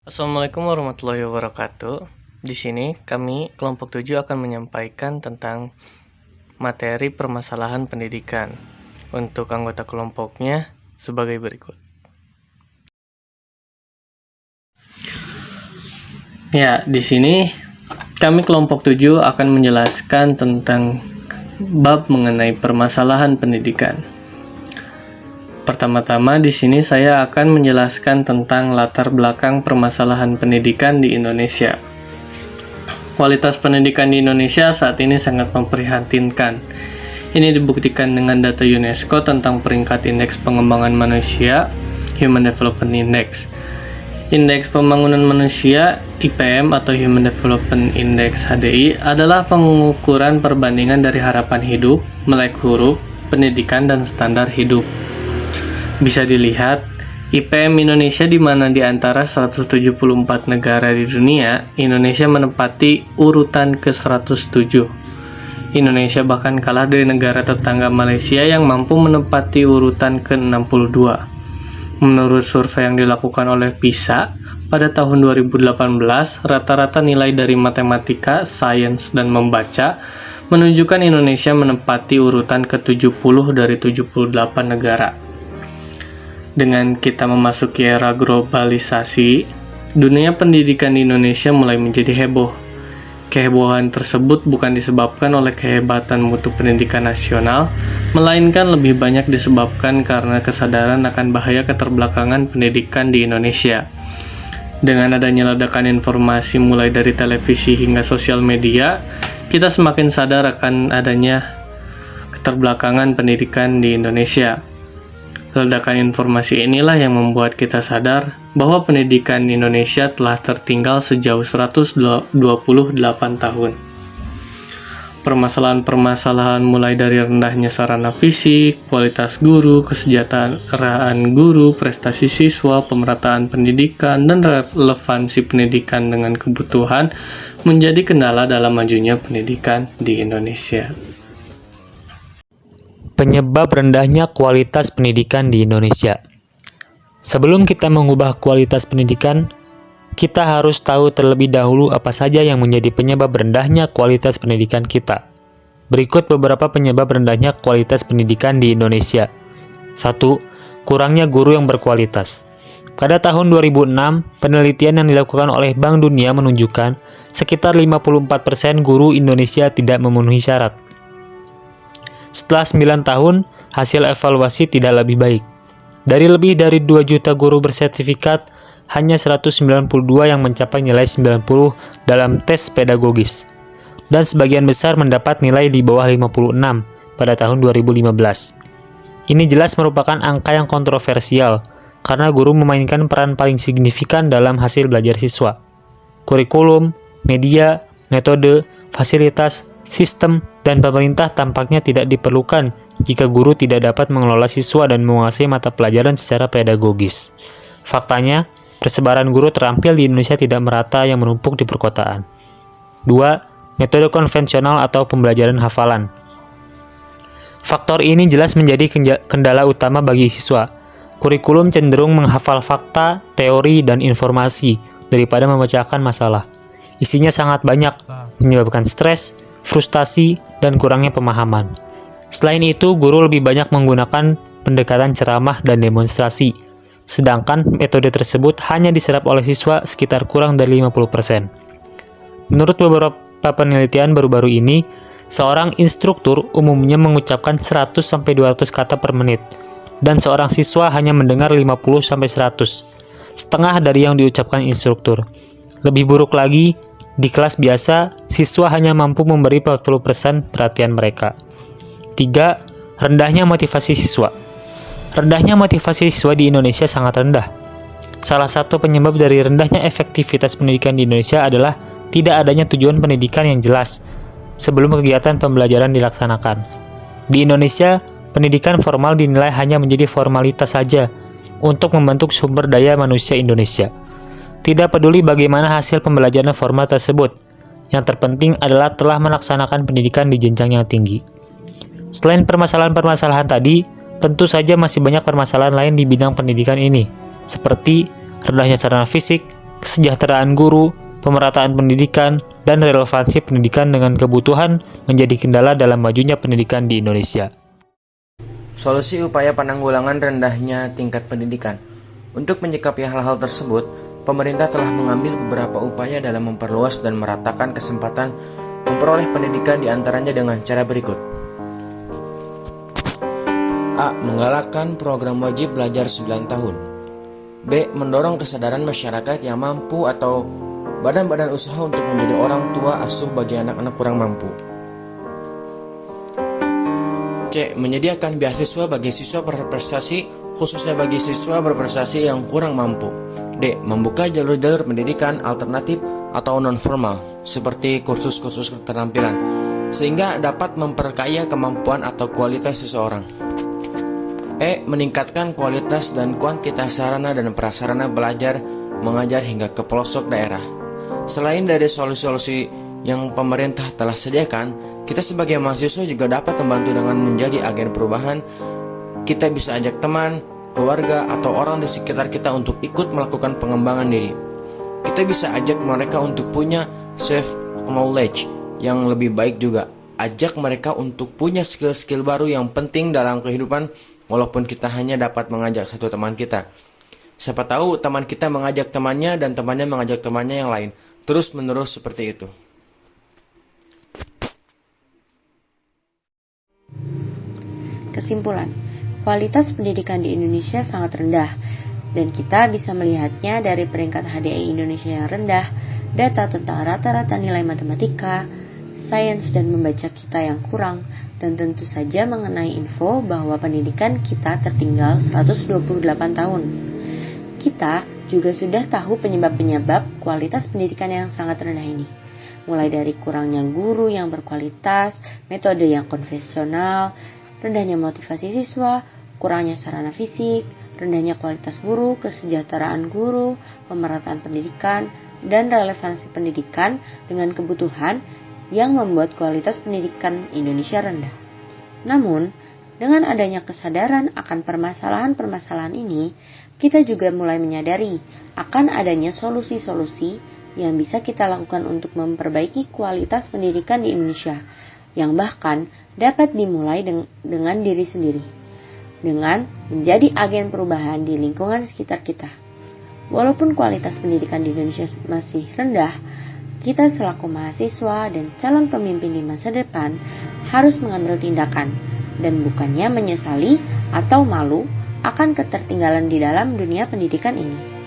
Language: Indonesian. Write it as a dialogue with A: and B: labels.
A: Assalamualaikum warahmatullahi wabarakatuh. Di sini kami kelompok 7 akan menyampaikan tentang materi permasalahan pendidikan. Untuk anggota kelompoknya sebagai berikut. Ya, di sini kami kelompok 7 akan menjelaskan tentang bab mengenai permasalahan pendidikan. Pertama-tama di sini saya akan menjelaskan tentang latar belakang permasalahan pendidikan di Indonesia. Kualitas pendidikan di Indonesia saat ini sangat memprihatinkan. Ini dibuktikan dengan data UNESCO tentang peringkat Indeks Pengembangan Manusia, Human Development Index. Indeks Pembangunan Manusia, IPM atau Human Development Index HDI adalah pengukuran perbandingan dari harapan hidup, melek huruf, pendidikan, dan standar hidup. Bisa dilihat, IPM Indonesia di mana di antara 174 negara di dunia, Indonesia menempati urutan ke-107. Indonesia bahkan kalah dari negara tetangga Malaysia yang mampu menempati urutan ke-62. Menurut survei yang dilakukan oleh PISA, pada tahun 2018, rata-rata nilai dari matematika, sains, dan membaca menunjukkan Indonesia menempati urutan ke-70 dari 78 negara. Dengan kita memasuki era globalisasi, dunia pendidikan di Indonesia mulai menjadi heboh. Kehebohan tersebut bukan disebabkan oleh kehebatan mutu pendidikan nasional, melainkan lebih banyak disebabkan karena kesadaran akan bahaya keterbelakangan pendidikan di Indonesia. Dengan adanya ledakan informasi mulai dari televisi hingga sosial media, kita semakin sadar akan adanya keterbelakangan pendidikan di Indonesia. Ledakan informasi inilah yang membuat kita sadar bahwa pendidikan di Indonesia telah tertinggal sejauh 128 tahun. Permasalahan-permasalahan mulai dari rendahnya sarana fisik, kualitas guru, kesejahteraan guru, prestasi siswa, pemerataan pendidikan, dan relevansi pendidikan dengan kebutuhan menjadi kendala dalam majunya pendidikan di Indonesia.
B: Penyebab rendahnya kualitas pendidikan di Indonesia. Sebelum kita mengubah kualitas pendidikan, kita harus tahu terlebih dahulu apa saja yang menjadi penyebab rendahnya kualitas pendidikan kita. Berikut beberapa penyebab rendahnya kualitas pendidikan di Indonesia. 1. Kurangnya guru yang berkualitas. Pada tahun 2006, penelitian yang dilakukan oleh Bank Dunia menunjukkan sekitar 54% guru Indonesia tidak memenuhi syarat. Setelah 9 tahun, hasil evaluasi tidak lebih baik. Dari lebih dari 2 juta guru bersertifikat, hanya 192 yang mencapai nilai 90 dalam tes pedagogis. Dan sebagian besar mendapat nilai di bawah 56 pada tahun 2015. Ini jelas merupakan angka yang kontroversial, karena guru memainkan peran paling signifikan dalam hasil belajar siswa. Kurikulum, media, metode, fasilitas, sistem, dan pemerintah tampaknya tidak diperlukan jika guru tidak dapat mengelola siswa dan menguasai mata pelajaran secara pedagogis. Faktanya, persebaran guru terampil di Indonesia tidak merata yang menumpuk di perkotaan. 2. Metode konvensional atau pembelajaran hafalan. Faktor ini jelas menjadi kendala utama bagi siswa. Kurikulum cenderung menghafal fakta, teori, dan informasi daripada memecahkan masalah. Isinya sangat banyak, menyebabkan stres, frustasi, dan kurangnya pemahaman. Selain itu, guru lebih banyak menggunakan pendekatan ceramah dan demonstrasi, sedangkan metode tersebut hanya diserap oleh siswa sekitar kurang dari 50%. Menurut beberapa penelitian baru-baru ini, seorang instruktur umumnya mengucapkan 100-200 kata per menit, dan seorang siswa hanya mendengar 50-100, setengah dari yang diucapkan instruktur. Lebih buruk lagi, di kelas biasa, siswa hanya mampu memberi 40% perhatian mereka. 3. Rendahnya motivasi siswa. Rendahnya motivasi siswa di Indonesia sangat rendah. Salah satu penyebab dari rendahnya efektivitas pendidikan di Indonesia adalah tidak adanya tujuan pendidikan yang jelas sebelum kegiatan pembelajaran dilaksanakan. Di Indonesia, pendidikan formal dinilai hanya menjadi formalitas saja untuk membentuk sumber daya manusia Indonesia. Tidak peduli bagaimana hasil pembelajaran formal tersebut, yang terpenting adalah telah melaksanakan pendidikan di jenjang yang tinggi. Selain permasalahan-permasalahan tadi, tentu saja masih banyak permasalahan lain di bidang pendidikan ini, seperti rendahnya sarana fisik, kesejahteraan guru, pemerataan pendidikan, dan relevansi pendidikan dengan kebutuhan menjadi kendala dalam majunya pendidikan di Indonesia.
C: Solusi upaya penanggulangan rendahnya tingkat pendidikan. Untuk menyikapi hal-hal tersebut, pemerintah telah mengambil beberapa upaya dalam memperluas dan meratakan kesempatan memperoleh pendidikan diantaranya dengan cara berikut. A. Menggalakkan program wajib belajar 9 tahun. B. Mendorong kesadaran masyarakat yang mampu atau badan-badan usaha untuk menjadi orang tua asuh bagi anak-anak kurang mampu. C. Menyediakan beasiswa bagi siswa berprestasi, khususnya bagi siswa berprestasi yang kurang mampu. D. Membuka jalur-jalur pendidikan alternatif atau non-formal, seperti kursus-kursus keterampilan, sehingga dapat memperkaya kemampuan atau kualitas seseorang. E. Meningkatkan kualitas dan kuantitas sarana dan prasarana belajar mengajar hingga ke pelosok daerah. Selain dari solusi-solusi yang pemerintah telah sediakan, kita sebagai mahasiswa juga dapat membantu dengan menjadi agen perubahan. Kita bisa ajak teman, keluarga, atau orang di sekitar kita untuk ikut melakukan pengembangan diri. Kita bisa ajak mereka untuk punya self-knowledge yang lebih baik juga. Ajak mereka untuk punya skill-skill baru yang penting dalam kehidupan, walaupun kita hanya dapat mengajak satu teman kita. Siapa tahu teman kita mengajak temannya dan temannya mengajak temannya yang lain. Terus-menerus seperti itu.
D: Kesimpulan, kualitas pendidikan di Indonesia sangat rendah, dan kita bisa melihatnya dari peringkat HDI Indonesia yang rendah, data tentang rata-rata nilai matematika, sains dan membaca kita yang kurang, dan tentu saja mengenai info bahwa pendidikan kita tertinggal 128 tahun. Kita juga sudah tahu penyebab-penyebab kualitas pendidikan yang sangat rendah ini, mulai dari kurangnya guru yang berkualitas, metode yang konvensional, rendahnya motivasi siswa, kurangnya sarana fisik, rendahnya kualitas guru, kesejahteraan guru, pemerataan pendidikan, dan relevansi pendidikan dengan kebutuhan yang membuat kualitas pendidikan Indonesia rendah. Namun, dengan adanya kesadaran akan permasalahan-permasalahan ini, kita juga mulai menyadari akan adanya solusi-solusi yang bisa kita lakukan untuk memperbaiki kualitas pendidikan di Indonesia, yang bahkan dapat dimulai dengan diri sendiri, dengan menjadi agen perubahan di lingkungan sekitar kita. Walaupun kualitas pendidikan di Indonesia masih rendah, kita selaku mahasiswa dan calon pemimpin di masa depan harus mengambil tindakan, dan bukannya menyesali atau malu akan ketertinggalan di dalam dunia pendidikan ini.